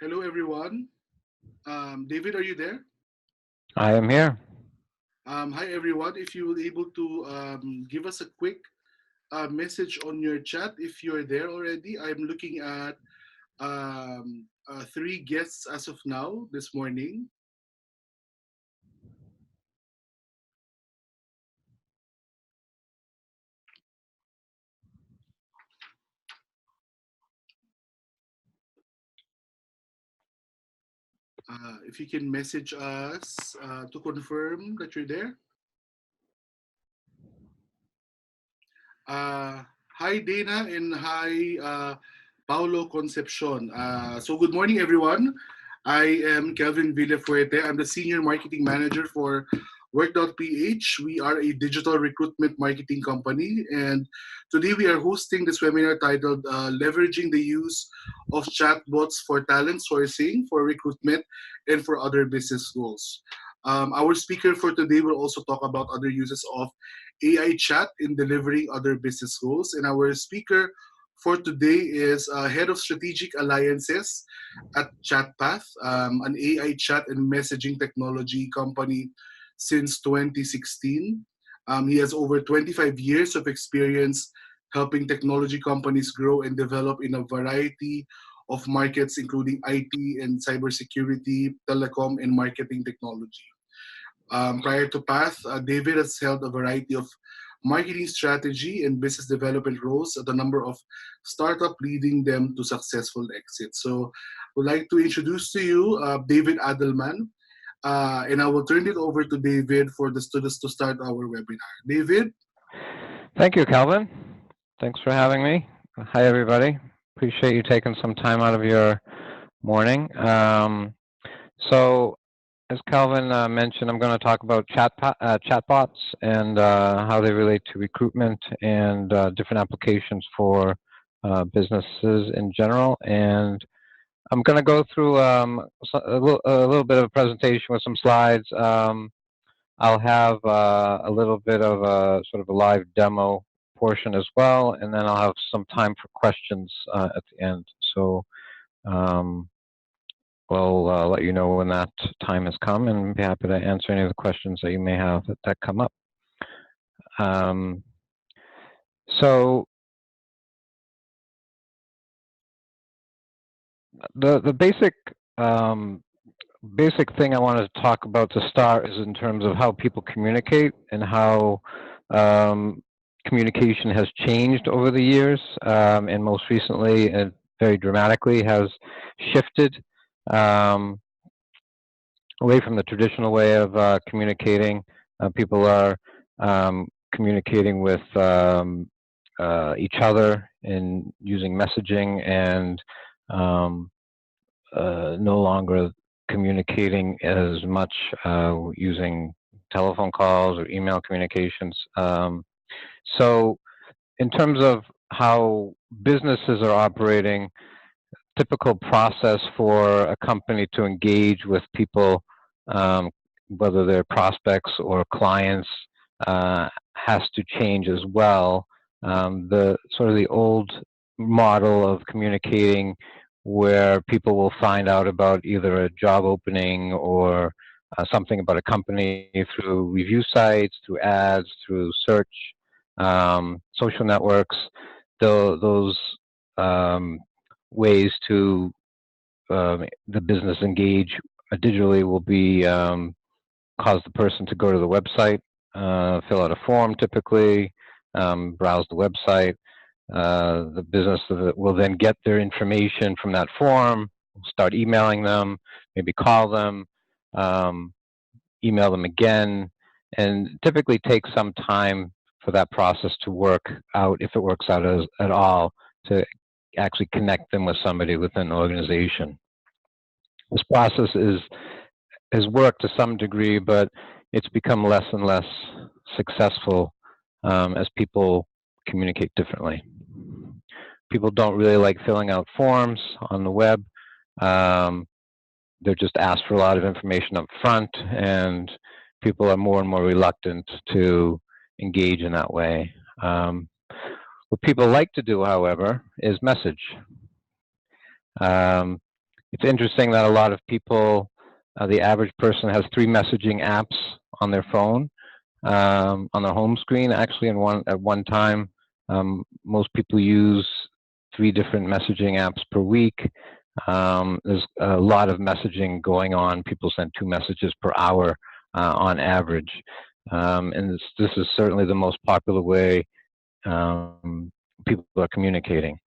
Hello, everyone. David, are you there? I am here. Hi, everyone. If you will able to give us a quick message on your chat if you're there already. I'm looking at three guests as of now this morning. If you can message us to confirm that you're there. Uh, Hi, Dana, and hi, Paulo Concepcion. Good morning, everyone. I am Kelvin Villafuerte. I'm the Senior Marketing Manager for Work.ph. We are a digital recruitment marketing company, and today we are hosting this webinar titled Leveraging the Use of Chatbots for Talent Sourcing, for Recruitment, and for Other Business Goals. Our speaker for today will also talk about other uses of AI chat in delivering other business goals. And our speaker for today is Head of Strategic Alliances at Chatpath, an AI chat and messaging technology company since 2016. He has over 25 years of experience helping technology companies grow and develop in a variety of markets, including IT and cybersecurity, telecom, and marketing technology. Prior to Path, David has held a variety of marketing strategy and business development roles at a number of startup, leading them to successful exits. So, I would like to introduce to you David Adelman, and I will turn it over to David for the students to start our webinar. David. Thank you, Calvin. Thanks for having me. Hi, everybody. Appreciate you taking some time out of your morning. So, as Calvin mentioned, I'm going to talk about chatbots and how they relate to recruitment and different applications for businesses in general. And I'm going to go through a little bit of a presentation with some slides. I'll have a little bit of a sort of a live demo portion as well, and then I'll have some time for questions at the end. So um, we'll let you know when that time has come, and be happy to answer any of the questions that you may have that come up. Um, so the um, basic thing I wanted to talk about to start is in terms of how people communicate and how um, communication has changed over the years, and most recently, and very dramatically, has shifted um, away from the traditional way of communicating. People are communicating with each other in using messaging and um, no longer communicating as much using telephone calls or email communications. So, in terms of how businesses are operating, typical process for a company to engage with people, um, whether they're prospects or clients, has to change as well. The sort of the old model of communicating where people will find out about either a job opening or something about a company through review sites, through ads, through search, social networks, those um, ways to the business engage digitally will be cause the person to go to the website, fill out a form typically, browse the website. The business will then get their information from that form, start emailing them, maybe call them, um, email them again, and typically takes some time for that process to work out, if it works out at all, to actually connect them with somebody within an organization. This process has worked to some degree, but it's become less and less successful as people communicate differently. People don't really like filling out forms on the web. Um, they're just asked for a lot of information up front, and people are more and more reluctant to engage in that way. What people like to do, however, is message. Um, It's interesting that a lot of people, the average person has 3 messaging apps on their phone, on their home screen. Actually, at one time, most people use 3 different messaging apps per week. There's a lot of messaging going on. People send 2 messages per hour on average. And this is certainly the most popular way people are communicating.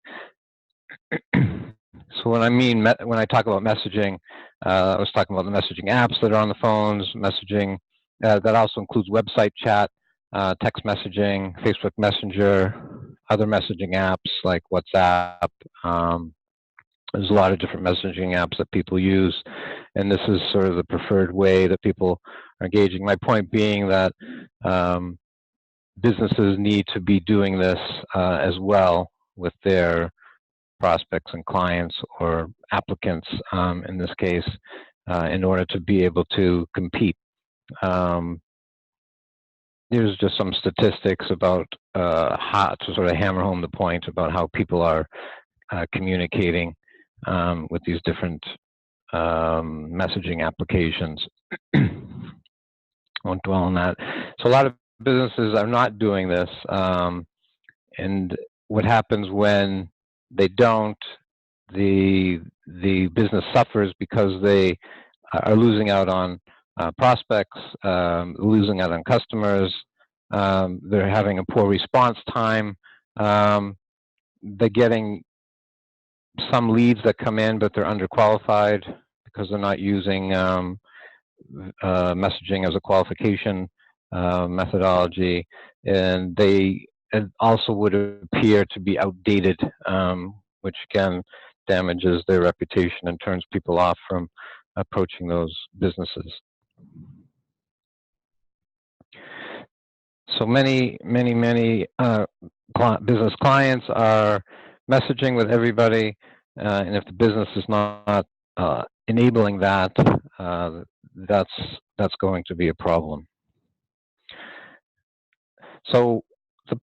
So when I talk about messaging, I was talking about the messaging apps that are on the phones, messaging that also includes website chat, text messaging, Facebook Messenger, other messaging apps like WhatsApp. There's a lot of different messaging apps that people use, and this is sort of the preferred way that people are engaging. My point being that businesses need to be doing this as well with their prospects and clients, or applicants in this case, in order to be able to compete. There's just some statistics about how to sort of hammer home the point about how people are communicating with these different messaging applications. I won't dwell on that. So a lot of businesses are not doing this, and what happens when they don't, the business suffers because they are losing out on prospects, losing out on customers. They're having a poor response time. They're getting some leads that come in, but they're underqualified because they're not using messaging as a qualification methodology, and they also would appear to be outdated, which again damages their reputation and turns people off from approaching those businesses. So many business clients are messaging with everybody, and if the business is not enabling that, that's going to be a problem. So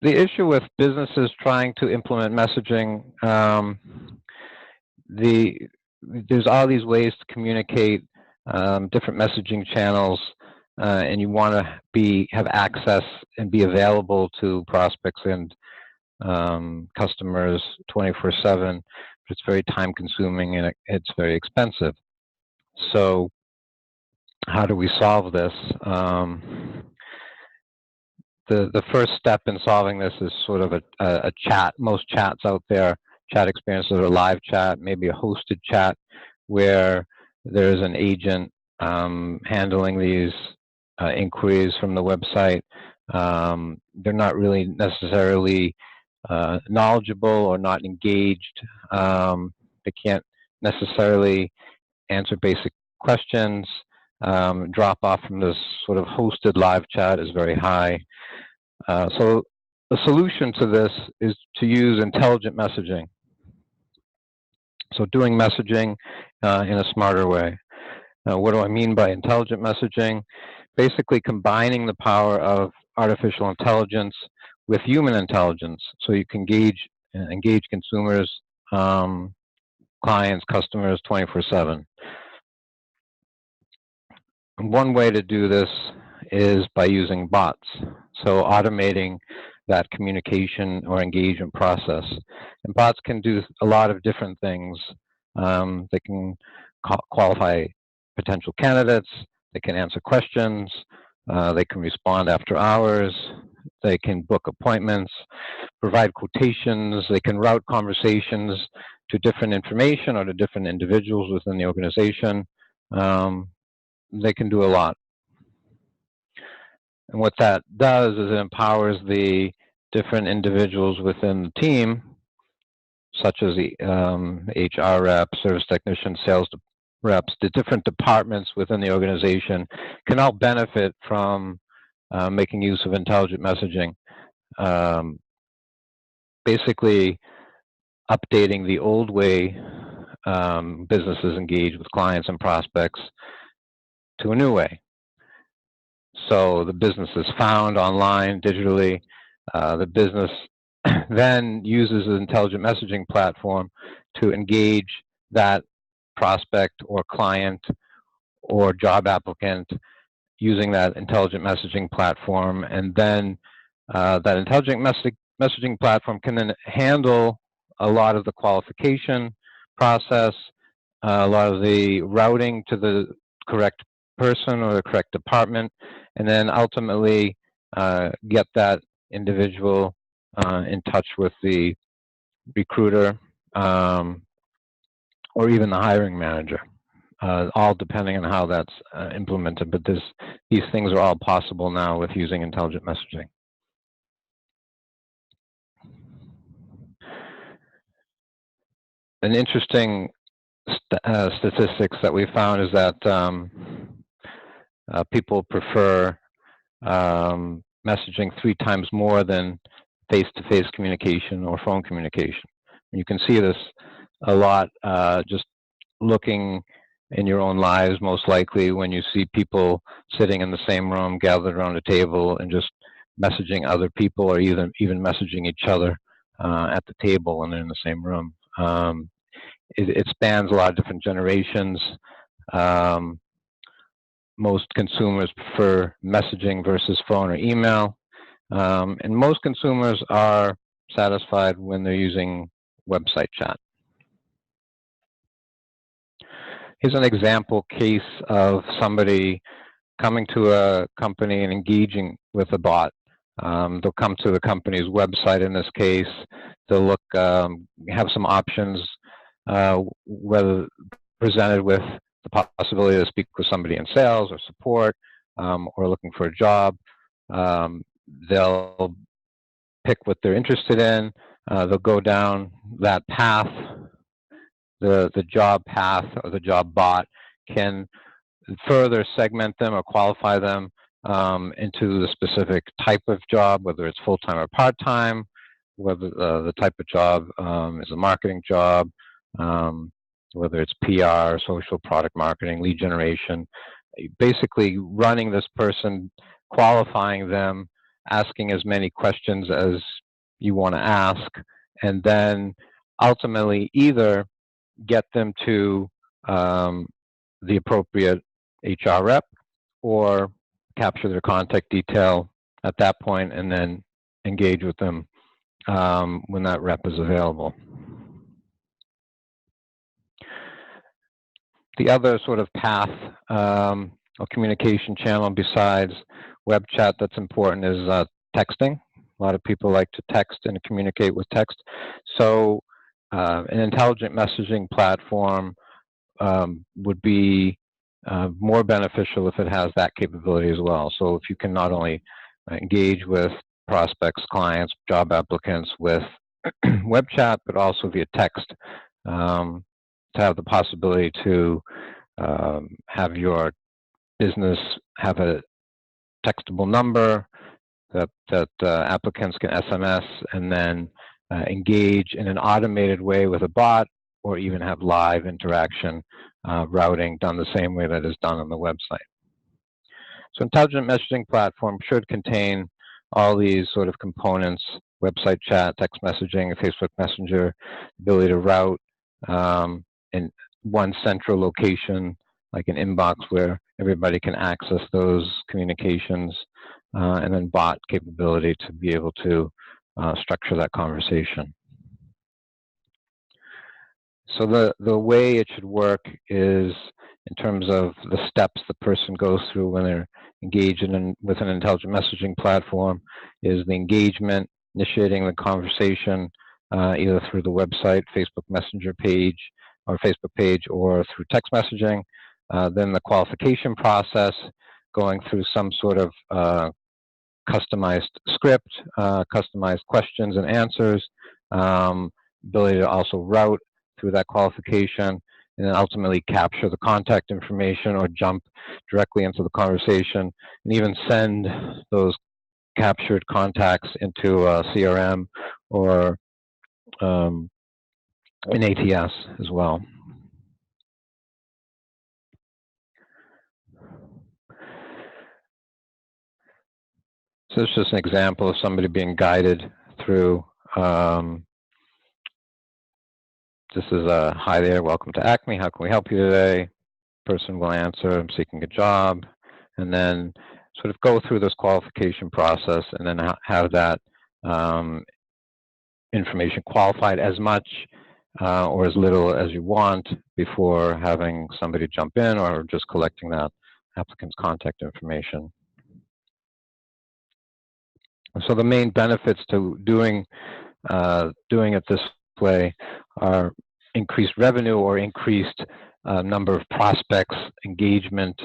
the issue with businesses trying to implement messaging, there's all these ways to communicate, different messaging channels, and you want to have access and be available to prospects and customers 24/7. It's very time consuming and it's very expensive. So how do we solve this? The first step in solving this is sort of a chat. Most chats out there, chat experiences are live chat, maybe a hosted chat, where there's an agent handling these inquiries from the website. They're not really necessarily knowledgeable or not engaged. They can't necessarily answer basic questions. Drop off from this sort of hosted live chat is very high. So the solution to this is to use intelligent messaging. So doing messaging in a smarter way. What do I mean by intelligent messaging? Basically combining the power of artificial intelligence with human intelligence, so you can engage consumers, clients, customers 24/7. One way to do this is by using bots, so automating that communication or engagement process. And bots can do a lot of different things. They can qualify potential candidates, they can answer questions, they can respond after hours, they can book appointments, provide quotations, they can route conversations to different information or to different individuals within the organization. They can do a lot. And what that does is it empowers the different individuals within the team, such as the HR reps, service technicians, sales reps, the different departments within the organization can all benefit from making use of intelligent messaging. Basically updating the old way businesses engage with clients and prospects to a new way. So the business is found online, digitally. The business then uses an intelligent messaging platform to engage that prospect or client or job applicant using that intelligent messaging platform, and then that intelligent messaging platform can then handle a lot of the qualification process, a lot of the routing to the correct person or the correct department, and then ultimately get that individual in touch with the recruiter or even the hiring manager, all depending on how that's implemented. But these things are all possible now with using intelligent messaging. An interesting statistics that we found is that people prefer messaging 3 times more than face-to-face communication or phone communication. And you can see this a lot just looking in your own lives, most likely when you see people sitting in the same room, gathered around a table, and just messaging other people, or even messaging each other at the table when they're in the same room. It spans a lot of different generations. Most consumers prefer messaging versus phone or email. And most consumers are satisfied when they're using website chat. Here's an example case of somebody coming to a company and engaging with a bot. They'll come to the company's website in this case. They'll look, have some options, whether presented with the possibility to speak with somebody in sales or support, or looking for a job. They'll pick what they're interested in. They'll go down that path. The job path or the job bot can further segment them or qualify them into the specific type of job, whether it's full-time or part-time, whether the type of job is a marketing job, whether it's PR, social product marketing, lead generation. Basically running this person, qualifying them, asking as many questions as you want to ask, and then ultimately either get them to the appropriate HR rep or capture their contact detail at that point and then engage with them when that rep is available. The other sort of path or communication channel besides web chat that's important is texting. A lot of people like to text and communicate with text. So an intelligent messaging platform would be more beneficial if it has that capability as well. So if you can not only engage with prospects, clients, job applicants with web chat, but also via text, to have the possibility to have your business have a textable number that applicants can SMS and then engage in an automated way with a bot, or even have live interaction routing done the same way that is done on the website. So intelligent messaging platform should contain all these sort of components: website chat, text messaging, Facebook Messenger, ability to route in one central location, like an inbox where everybody can access those communications, and then bot capability to be able to structure that conversation. So the way it should work is in terms of the steps the person goes through when they're engaged with an intelligent messaging platform is the engagement, initiating the conversation either through the website, Facebook Messenger page, or Facebook page, or through text messaging. Then the qualification process, going through some sort of customized script, customized questions and answers, ability to also route through that qualification, and then ultimately capture the contact information or jump directly into the conversation, and even send those captured contacts into a CRM or an ATS as well. So it's just an example of somebody being guided through this is a hi there, welcome to Acme. How can we help you today? Person will answer, I'm seeking a job, and then sort of go through this qualification process, and then have that information qualified as much or as little as you want before having somebody jump in or just collecting that applicant's contact information. So the main benefits to doing it this way are increased revenue or increased number of prospects, engagement,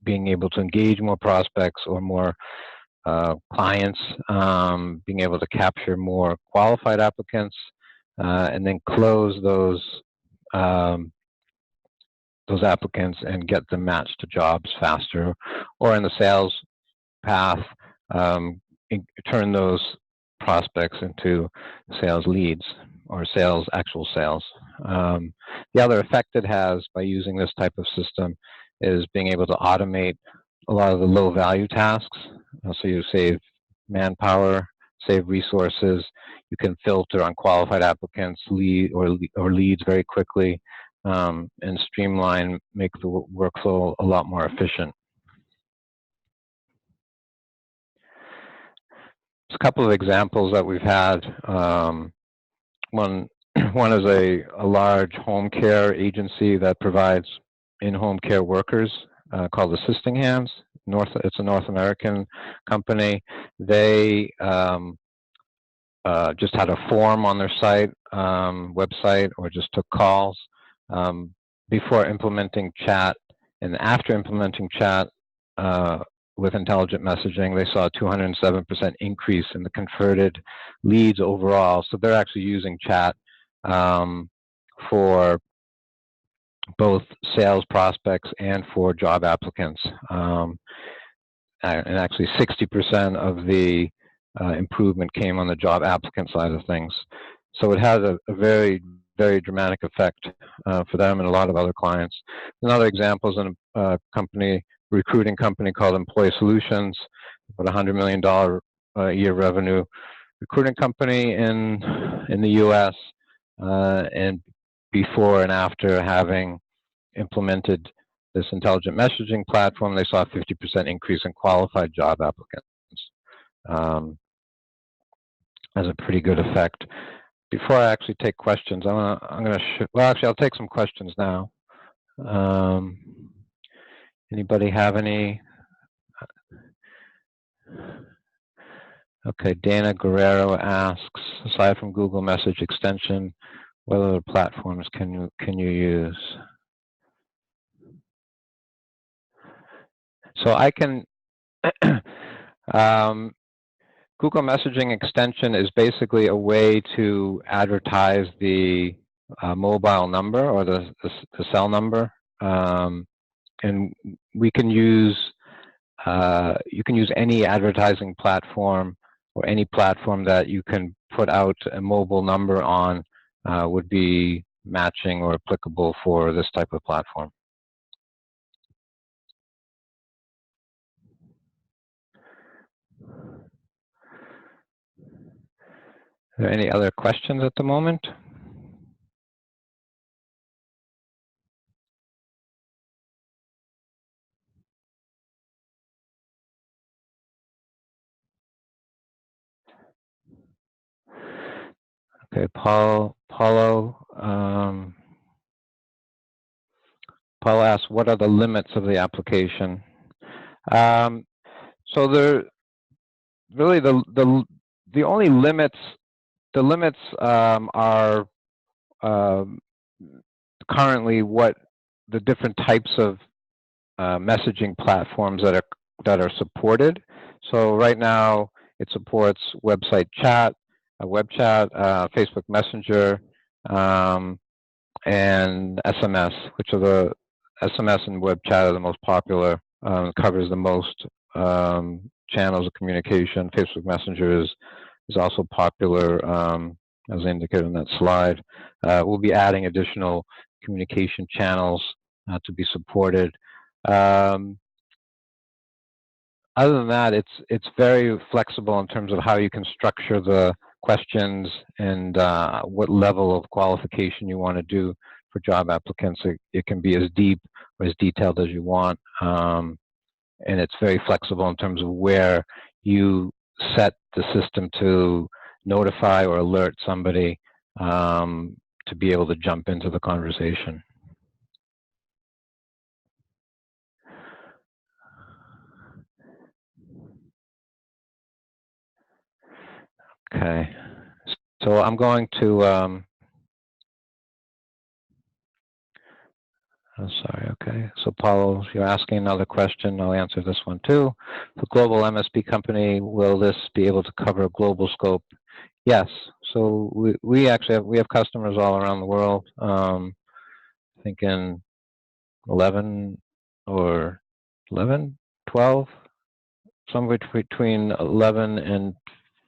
being able to engage more prospects or more clients, being able to capture more qualified applicants, and then close those applicants and get them matched to jobs faster, or in the sales path, turn those prospects into sales leads or actual sales. The other effect it has by using this type of system is being able to automate a lot of the low value tasks. So you save manpower, save resources. You can filter unqualified applicants, leads very quickly, and streamline, make the workflow a lot more efficient. There's a couple of examples that we've had. One is a large home care agency that provides in-home care workers called Assistinghams. It's a North American company. They just had a form on their website, or just took calls. Before implementing chat and after implementing chat with intelligent messaging, they saw a 207% increase in the converted leads overall. So they're actually using chat for both sales prospects and for job applicants. And actually 60% of the improvement came on the job applicant side of things. So it has a very, very dramatic effect for them and a lot of other clients. Another example is in a recruiting company called Employee Solutions, about $100 million a year revenue recruiting company in the U.S. And before and after having implemented this intelligent messaging platform, they saw a 50% increase in qualified job applicants. Has a pretty good effect. Before I actually take questions, well, actually, I'll take some questions now. Anybody have any? Okay, Dana Guerrero asks, aside from Google Message extension, what other platforms can you use? So I can, Google Messaging extension is basically a way to advertise the mobile number or the cell number, and we can use, you can use any advertising platform or any platform that you can put out a mobile number on would be matching or applicable for this type of platform. Are there any other questions at the moment? Okay, Paulo asks, what are the limits of the application? So there, really the only limits, are currently what the different types of messaging platforms that are supported. So right now it supports website chat, web chat, Facebook Messenger, and SMS, which are the SMS and web chat are the most popular. Covers the most channels of communication. Facebook Messenger is also popular, as indicated on that slide. We'll be adding additional communication channels to be supported. Other than that, it's very flexible in terms of how you can structure the questions and what level of qualification you want to do for job applicants. It can be as deep or as detailed as you want. And it's very flexible in terms of where you set the system to notify or alert somebody to be able to jump into the conversation. Okay, so I'm going to, oh, sorry, okay. So Paulo, you're asking another question. I'll answer this one too. For global MSP company, will this be able to cover a global scope? Yes. So we actually have customers all around the world. I think in 11 or 11, 12, somewhere between 11 and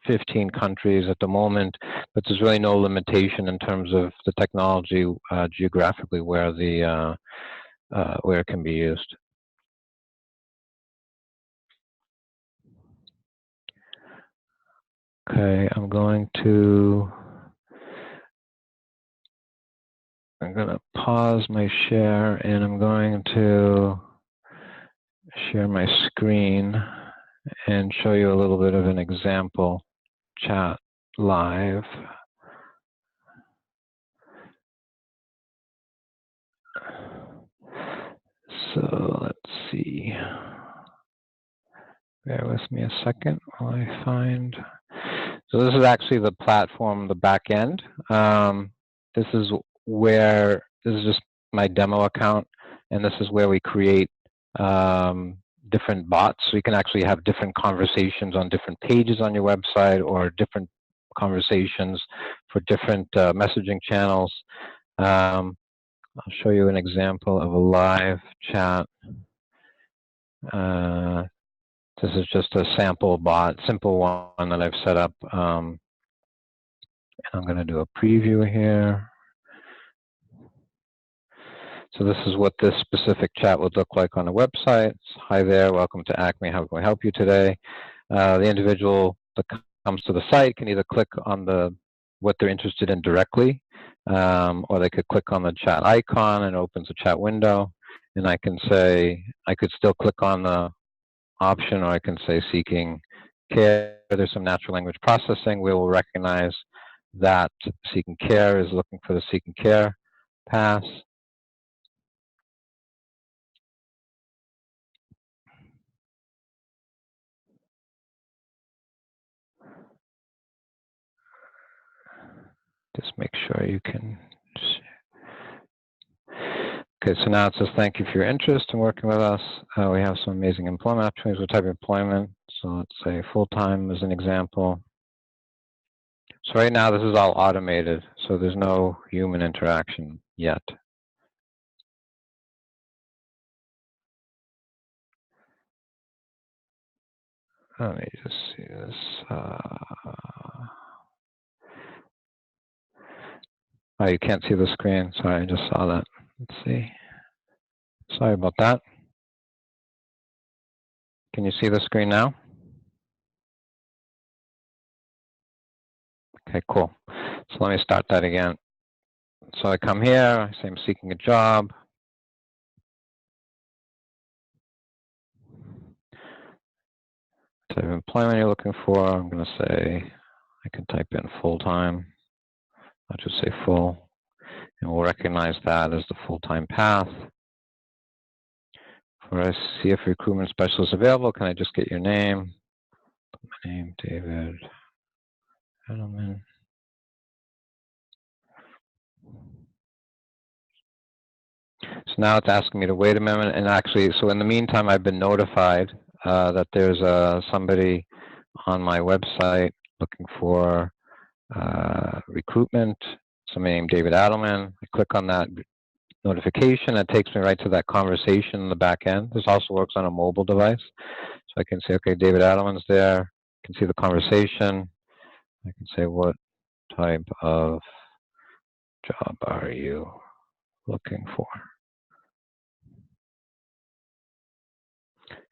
15 countries at the moment, but there's really no limitation in terms of the technology geographically where where it can be used. Okay, I'm going to pause my share and I'm going to share my screen and show you a little bit of an example chat live. So let's see. Bear with me a second while I find. So this is actually the platform, the back end. This is just my demo account, and this is where we create different bots. So you can actually have different conversations on different pages on your website or different conversations for different messaging channels. I'll show you an example of a live chat. This is just a sample bot, simple one that I've set up. And I'm going to do a preview here. So this is what this specific chat would look like on the website. Hi there, welcome to Acme. How can we help you today? The individual that comes to the site can either click on what they're interested in directly, or they could click on the chat icon and it opens a chat window. And I could still click on the option, or I can say seeking care. There's some natural language processing. We will recognize that seeking care is looking for the seeking care pass. Just make sure you can. Okay, so now it says thank you for your interest in working with us. We have some amazing employment opportunities. What type of employment? So let's say full-time as an example. So right now this is all automated, so there's no human interaction yet. Let me just see this. Oh, you can't see the screen. Sorry, I just saw that. Let's see. Sorry about that. Can you see the screen now? Okay, cool. So let me start that again. So I come here, I say I'm seeking a job. Type of employment you're looking for, I'm going to say, I can type in full-time. I'll just say full, and we'll recognize that as the full-time path. For us, see if recruitment specialist available, can I just get your name? My name, David Aldeman. So now it's asking me to wait a minute, and actually, so in the meantime, I've been notified that there's somebody on my website looking for recruitment, somebody named David Aldeman. I click on that notification, it takes me right to that conversation in the back end. This also works on a mobile device. So I can say, okay, David Aldeman's there. I can see the conversation. I can say, what type of job are you looking for?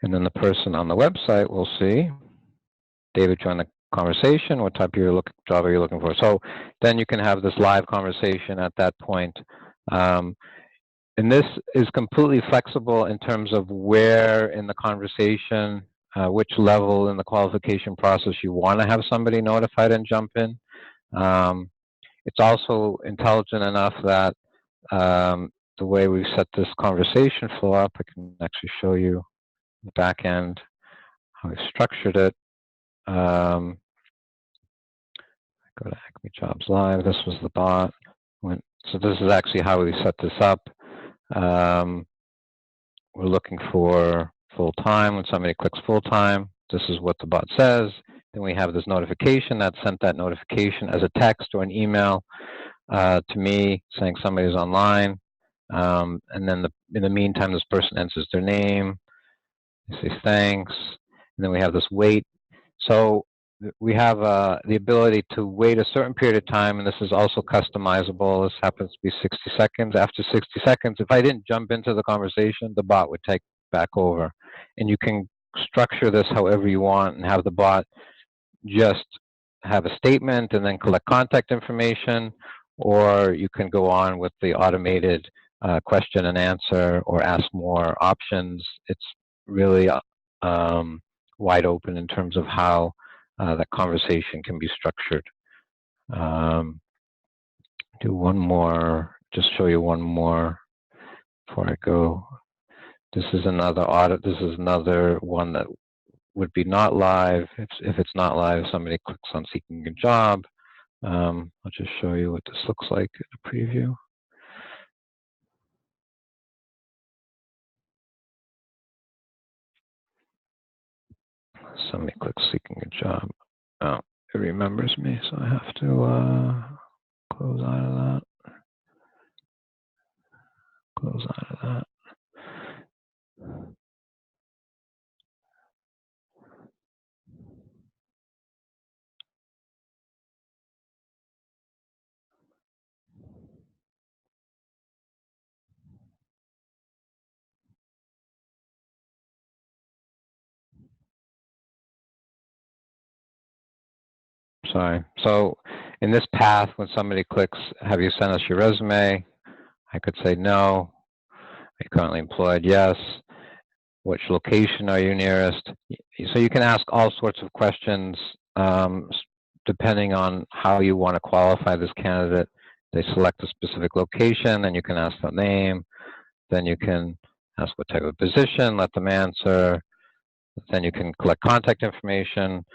And then the person on the website will see, David joined the conversation. What type of job are you looking for? So then you can have this live conversation at that point. And this is completely flexible in terms of where in the conversation, which level in the qualification process you want to have somebody notified and jump in. It's also intelligent enough that the way we've set this conversation flow up, I can actually show you the back end, how we structured it. Go to Acme Jobs Live. This was the bot. So this is actually how we set this up. We're looking for full-time. When somebody clicks full-time, this is what the bot says. Then we have this notification that sent that notification as a text or an email to me saying somebody's online. And then in the meantime, this person enters their name. They say thanks. And then we have this wait. So we have the ability to wait a certain period of time, and this is also customizable. This happens to be 60 seconds. After 60 seconds, if I didn't jump into the conversation, the bot would take back over. And you can structure this however you want and have the bot just have a statement and then collect contact information, or you can go on with the automated question and answer or ask more options. It's really wide open in terms of how that conversation can be structured. Do one more, just show you one more before I go. This is another audit. This is another one that would be not live. If it's not live, somebody clicks on seeking a job. I'll just show you what this looks like in a preview. Somebody clicks seeking a job. Oh, it remembers me, so I have to close out of that. Close out of that. Sorry. So in this path, when somebody clicks, have you sent us your resume? I could say no. Are you currently employed? Yes. Which location are you nearest? So you can ask all sorts of questions depending on how you want to qualify this candidate. They select a specific location, then you can ask the name. Then you can ask what type of position, let them answer. Then you can collect contact information.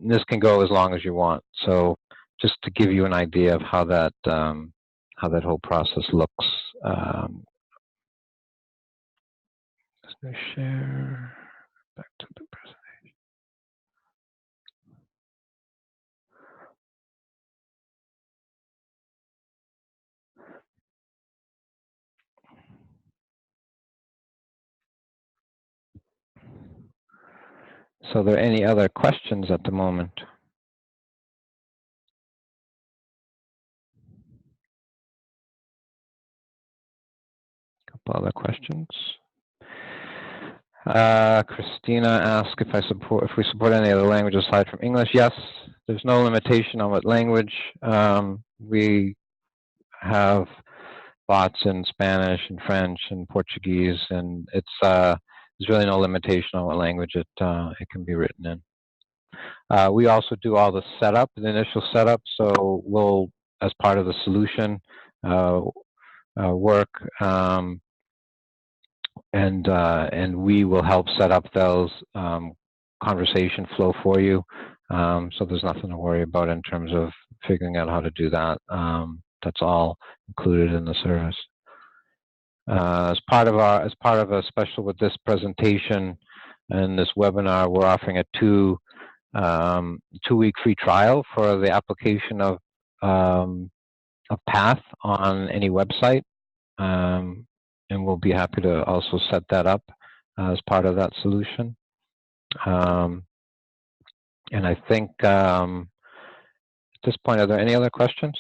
This can go as long as you want. So just to give you an idea of how that whole process looks. Let's share back to the presentation. So are there any other questions at the moment? Couple other questions. Christina asked if we support any other language aside from English. Yes, there's no limitation on what language. We have bots in Spanish and French and Portuguese, and there's really no limitation on what language it can be written in. We also do all the setup, the initial setup. So we'll, as part of the solution, work. And we will help set up those conversation flow for you. So there's nothing to worry about in terms of figuring out how to do that. That's all included in the service. As part of a special with this presentation and this webinar, we're offering a two-week free trial for the application of Path on any website. And we'll be happy to also set that up as part of that solution. And I think at this point, are there any other questions?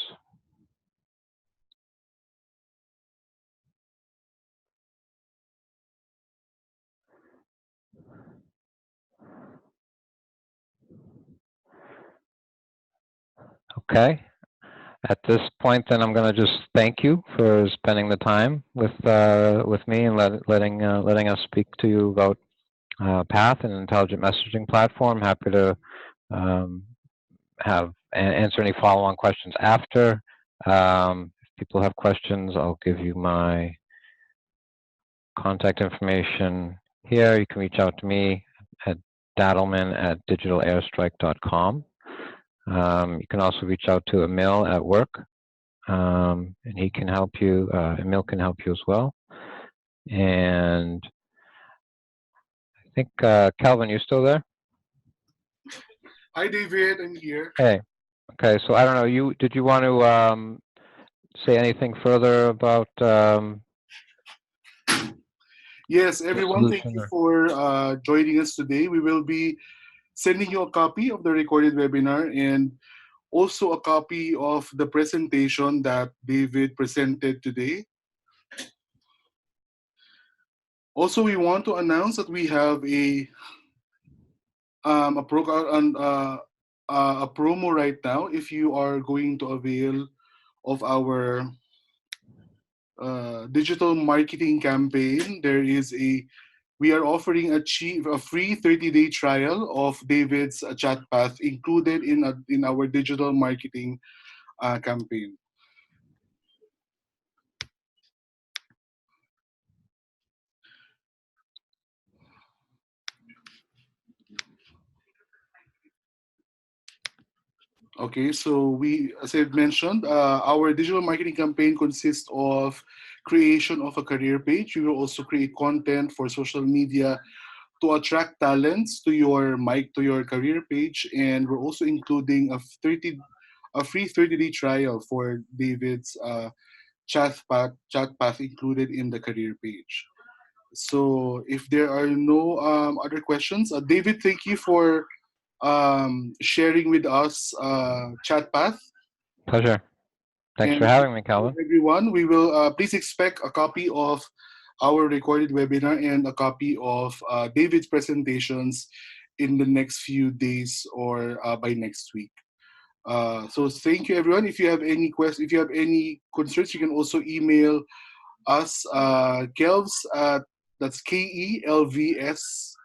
Okay. At this point, then I'm going to just thank you for spending the time with me and letting us speak to you about Path and intelligent messaging platform. Happy to answer any follow-on questions after. If people have questions, I'll give you my contact information here. You can reach out to me at dadelman@digitalairstrike.com. You can also reach out to Emil at work, and he can help you. Emil can help you as well. And I think, Calvin, you still there? Hi, David. I'm here. Hey. Okay, so I don't know. Did you want to say anything further about? Yes, everyone, thank you for joining us today. We will be sending you a copy of the recorded webinar and also a copy of the presentation that David presented today. Also, we want to announce that we have a promo right now. If you are going to avail of our digital marketing campaign, we are offering a free 30-day trial of David's Chatbot included in our digital marketing campaign. Okay, so as I've mentioned, our digital marketing campaign consists of creation of a career page. We will also create content for social media to attract talents to your career page, and we're also including a free 30-day trial for David's chat path included in the career page. So if there are no other questions, David, thank you for sharing with us chat path. Pleasure. Thanks for having me, Calvin. Everyone, we will please expect a copy of our recorded webinar and a copy of David's presentations in the next few days or by next week. So thank you, everyone. If you have any questions, if you have any concerns, you can also email us, Kelvs, that's KELVS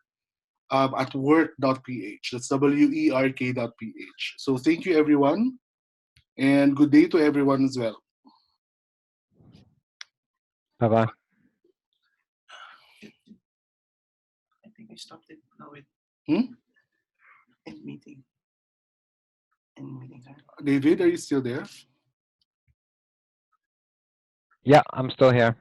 at work.ph. That's WERK.ph. So thank you, everyone, and good day to everyone as well. Bye-bye. I think I stopped it now with end meeting. End meeting. David, are you still there? Yeah, I'm still here.